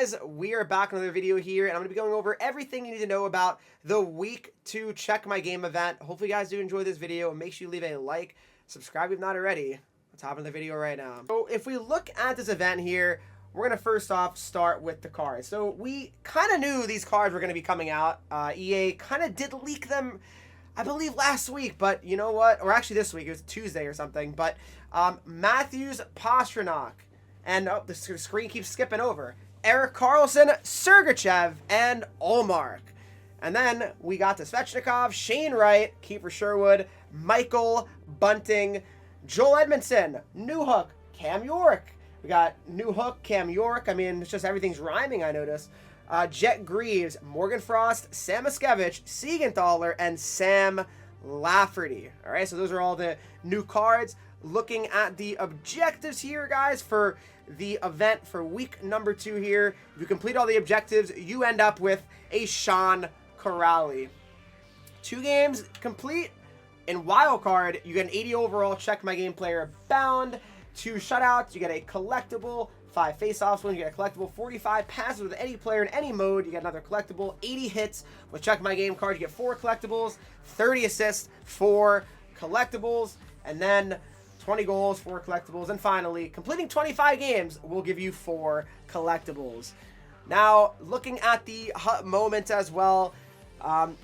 guys? We are back on another video here, and I'm going to be going over everything you need to know about the Week 2 Check My Game event. Hopefully you guys do enjoy this video, and make sure you leave a like, subscribe if not already. Let's hop into the video right now. So if we look at this event here, we're going to first off start with the cards. So we kind of knew these cards were going to be coming out. EA kind of did leak them, I believe, last week, but you know what? Or actually this week, it was Tuesday or something. But Matthews, Pastrnak, and the screen keeps skipping over. Erik Karlsson, Sergachev, and Ullmark. And then we got to Svechnikov, Shane Wright, Kiefer Sherwood, Michael Bunting, Joel Edmondson, Newhook, Cam York. We got Newhook, Cam York. I mean, it's just everything's rhyming, I notice. Jet Greaves, Morgan Frost, Sam Miskevich, Siegenthaler, and Sam Lafferty. All right, so those are all the new cards. Looking at the objectives here, guys, for the event for week number 2 here. If you complete all the objectives, you end up with a Sean Corrali. 2 games complete. In wildcard, you get an 80 overall Check My Game player bound. 2 shutouts, you get a collectible. 5 face-offs wins, you get a collectible. 45 passes with any player in any mode, you get another collectible. 80 hits with Check My Game cards, you get 4 collectibles. 30 assists, 4 collectibles. And then 20 goals, 4 collectibles. And finally, completing 25 games will give you 4 collectibles. Now, looking at the hut moments as well,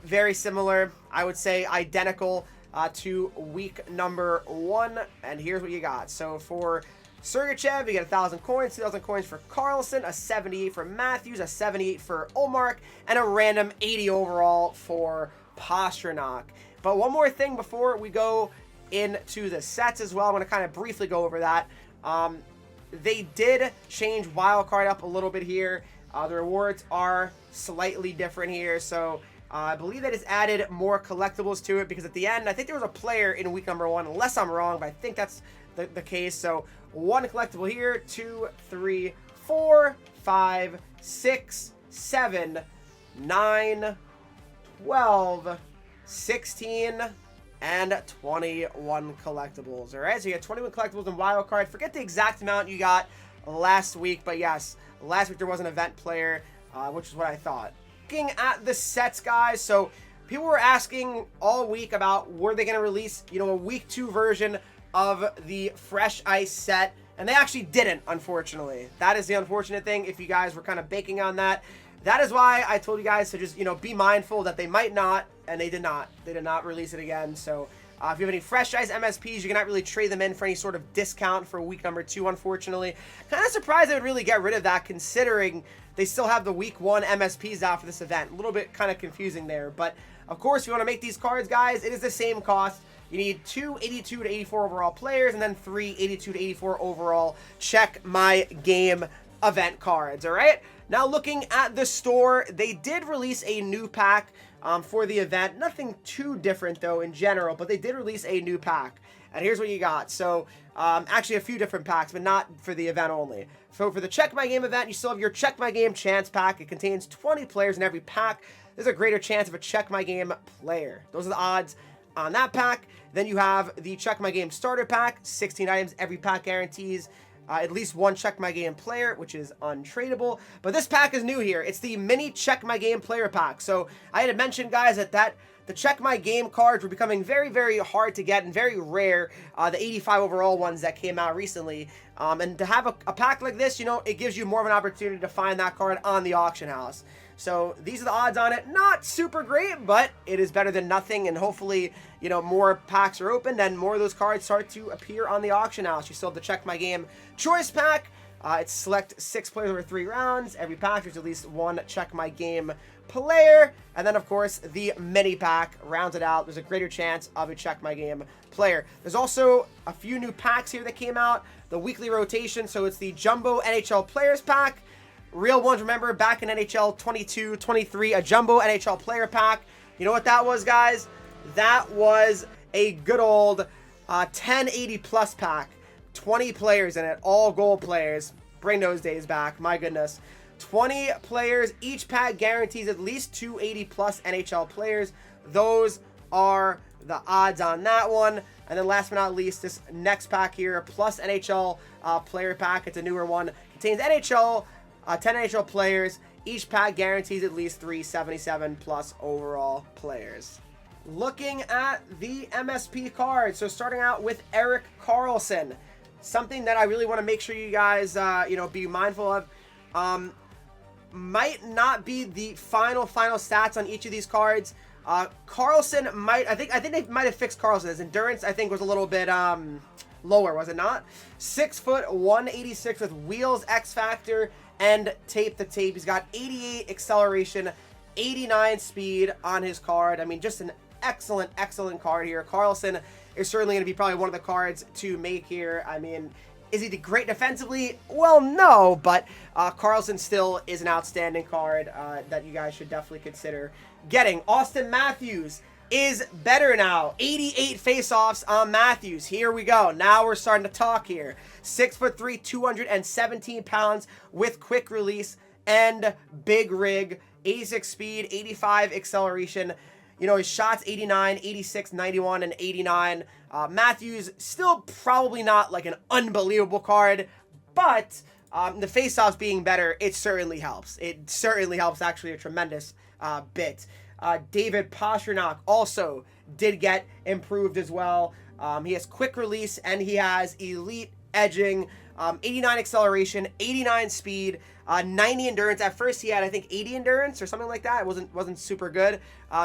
very similar. I would say identical to week number 1. And here's what you got. So for Sergachev, you get 1,000 coins, 2,000 coins for Karlsson, a 78 for Matthews, a 78 for Ullmark, and a random 80 overall for Pastrnak. But one more thing before we go into the sets as well. I'm going to kind of briefly go over that. They did change wildcard up a little bit here. The rewards are slightly different here. So I believe that it's added more collectibles to it because at the end, I think there was a player in week number 1, unless I'm wrong, but I think that's the case. So 1 collectible here, 2, 3, 4, 5, 6, 7, 9, 12, 16, and 21 collectibles. All right, so you got 21 collectibles in wildcard. Forget the exact amount you got last week, but yes, last week there was an event player, which is what I thought. Looking at the sets, guys, so people were asking all week about were they going to release, a week 2 version of the Fresh Ice set, and they actually didn't, unfortunately. That is the unfortunate thing. If you guys were kind of baking on that, that is why I told you guys to just, be mindful that they might not, and they did not. They did not release it again. So if you have any Fresh Ice MSPs, you cannot really trade them in for any sort of discount for week number 2, unfortunately. Kind of surprised they would really get rid of that, considering they still have the week 1 MSPs out for this event. A little bit kind of confusing there. But, of course, if you want to make these cards, guys, it is the same cost. You need 2 82 to 84 overall players, and then 3 82 to 84 overall Check My Game event cards, all right? Now, looking at the store, they did release a new pack for the event. Nothing too different, though, in general, but they did release a new pack. And here's what you got. So, actually, a few different packs, but not for the event only. So, for the Check My Game event, you still have your Check My Game Chance pack. It contains 20 players in every pack. There's a greater chance of a Check My Game player. Those are the odds on that pack. Then you have the Check My Game Starter Pack. 16 items. Every pack guarantees at least 1 Check My Game player, which is untradeable. But this pack is new here. It's the mini Check My Game player pack. So I had mentioned, guys, that the Check My Game cards were becoming very, very hard to get and very rare. The 85 overall ones that came out recently. And to have a pack like this, it gives you more of an opportunity to find that card on the auction house. So these are the odds on it. Not super great, but it is better than nothing. And hopefully, more packs are opened and more of those cards start to appear on the auction house. You still have the Check My Game Choice Pack. It's select 6 players over 3 rounds. Every pack, there's at least 1 Check My Game player. And then, of course, the mini pack rounds it out. There's a greater chance of a Check My Game player. There's also a few new packs here that came out. The weekly rotation. So it's the Jumbo NHL Players Pack. Real ones, remember, back in NHL 22-23, a Jumbo NHL Player Pack. You know what that was, guys? That was a good old 1080 plus pack. 20 players in it, all gold players. Bring those days back, my goodness. 20 players, each pack guarantees at least 280 plus NHL players. Those are the odds on that one. And then last but not least, this next pack here, plus NHL player pack. It's a newer one. Contains NHL 10 NHL players. Each pack guarantees at least 3 77 plus overall players. Looking at the MSP cards, so starting out with Erik Karlsson, something that I really want to make sure you guys, be mindful of. Might not be the final stats on each of these cards. Karlsson might, I think they might have fixed Karlsson. His endurance, I think, was a little bit lower, was it not? 6 foot 186 with wheels, X Factor, and tape to tape. He's got 88 acceleration, 89 speed on his card. I mean, just an excellent card here. Karlsson is certainly going to be probably one of the cards to make here. I mean, is he great defensively? Well, no, but Karlsson still is an outstanding card that you guys should definitely consider getting. Austin Matthews is better now. 88 faceoffs on Matthews. Here we go. Now we're starting to talk here. 6'3", 217 pounds with quick release and big rig. 86 speed, 85 acceleration. You know, his shots 89, 86, 91, and 89. Matthews still probably not like an unbelievable card, but the faceoffs being better, it certainly helps. It certainly helps actually a tremendous bit. David Pastrnak also did get improved as well. He has quick release and he has elite edging, 89 acceleration, 89 speed, 90 endurance. At first he had, I think, 80 endurance or something like that. It wasn't super good.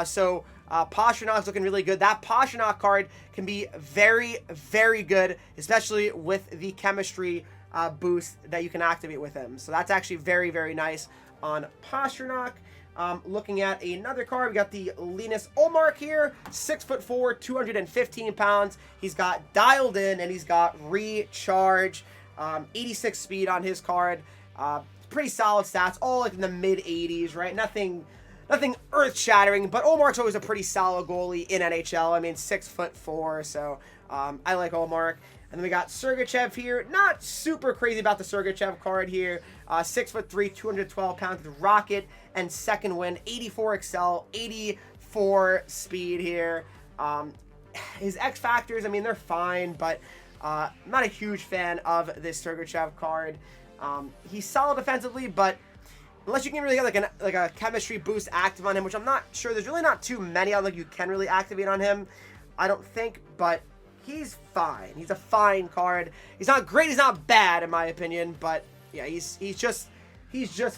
So Pasternak's looking really good. That Pastrnak card can be very, very good, especially with the chemistry boost that you can activate with him. So that's actually very, very nice on Pastrnak. Looking at another card, we got the Linus Ullmark here, 6'4", 215 pounds. He's got dialed in and he's got recharge, 86 speed on his card. Pretty solid stats, all like in the mid 80s, right? Nothing earth-shattering, but Ullmark's always a pretty solid goalie in NHL. I mean, 6'4", so I like Ullmark. And then we got Sergachev here. Not super crazy about the Sergachev card here. 6'3", 212 pounds with rocket and second wind. 84 excel, 84 speed here. His X factors, I mean, they're fine, but I'm not a huge fan of this Sergachev card. He's solid defensively, but unless you can really get like a chemistry boost active on him, which I'm not sure. There's really not too many I don't think you can really activate on him, I don't think, but he's fine. He's a fine card. He's not great. He's not bad in my opinion, but yeah, he's just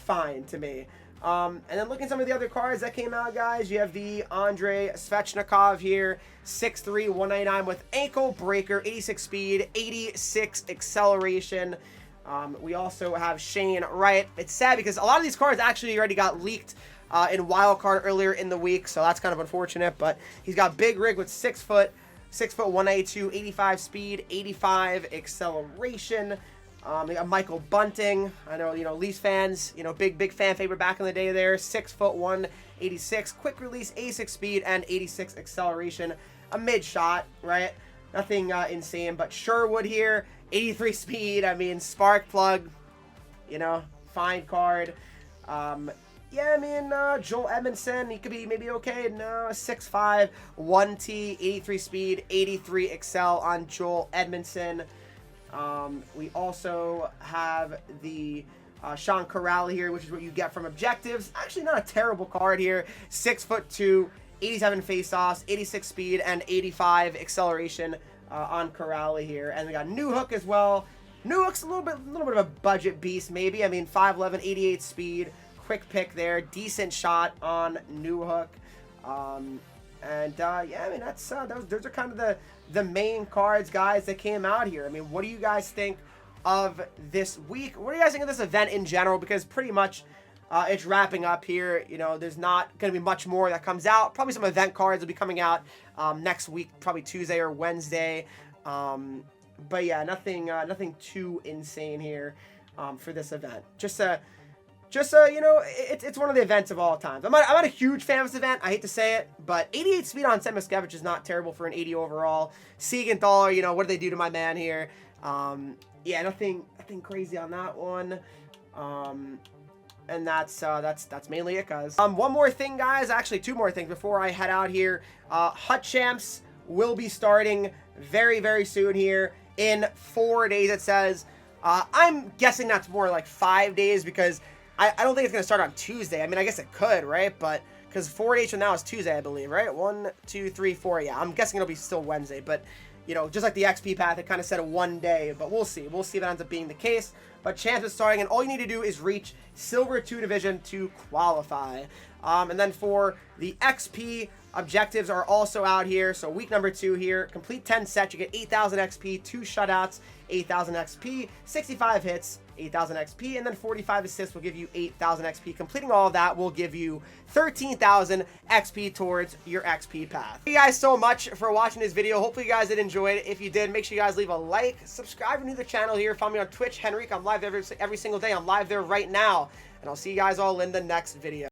fine to me. And then looking at some of the other cards that came out, guys, you have the Andrei Svechnikov here, 6'3", 199 with ankle breaker, 86 speed, 86 acceleration. We also have Shane Wright. It's sad because a lot of these cards actually already got leaked in Wildcard earlier in the week, so that's kind of unfortunate. But he's got big rig with 6 foot 182, 85 speed, 85 acceleration. We got Michael Bunting. I know, Leafs fans, big fan favorite back in the day there. 6 foot 186, quick release, 86 speed, and 86 acceleration. A mid shot, right? Nothing insane, but Sherwood here, 83 speed. I mean, spark plug, fine card. Yeah, I mean, Joel Edmondson, he could be maybe okay. No, 6'5", 1T, 83 speed, 83 excel on Joel Edmondson. We also have the Sean Corrali here, which is what you get from objectives. Actually, not a terrible card here. 6'2", 87 faceoffs, 86 speed, and 85 acceleration on Corrali here. And we got Newhook as well. Newhook's a little bit of a budget beast, maybe. I mean, 5'11", 88 speed. Quick pick there, decent shot on Newhook, yeah, I mean those are kind of the main cards, guys, that came out here. I mean, what do you guys think of this week? What do you guys think of this event in general? Because pretty much it's wrapping up here. There's not going to be much more that comes out. Probably some event cards will be coming out next week, probably Tuesday or Wednesday. But yeah, nothing too insane here for this event. Just it's one of the events of all times. I'm not a huge fan of this event. I hate to say it, but 88 speed on Semiskevich is not terrible for an 80 overall. Siegenthaler, what do they do to my man here? Yeah, nothing crazy on that one. And that's mainly it, guys. One more thing, guys. Actually, two more things before I head out here. Hut Champs will be starting very, very soon here in 4 days, it says. I'm guessing that's more like 5 days because I don't think it's going to start on Tuesday. I mean, I guess it could, right? But because 4 days from now is Tuesday, I believe, right? 1, 2, 3, 4. Yeah, I'm guessing it'll be still Wednesday. But, you know, just like the XP path, it kind of said 1 day. But we'll see. We'll see if that ends up being the case. But champs is starting, and all you need to do is reach Silver 2 Division to qualify. And then for the XP, objectives are also out here. So week number 2 here, complete 10 sets, you get 8,000 XP, 2 shutouts, 8,000 XP, 65 hits, 8,000 XP, and then 45 assists will give you 8,000 XP. Completing all of that will give you 13,000 XP towards your XP path. Thank you guys so much for watching this video. Hopefully you guys did enjoy it. If you did, make sure you guys leave a like, subscribe to the channel here. Follow me on Twitch, Henreek. I'm live every single day. I'm live there right now. And I'll see you guys all in the next video.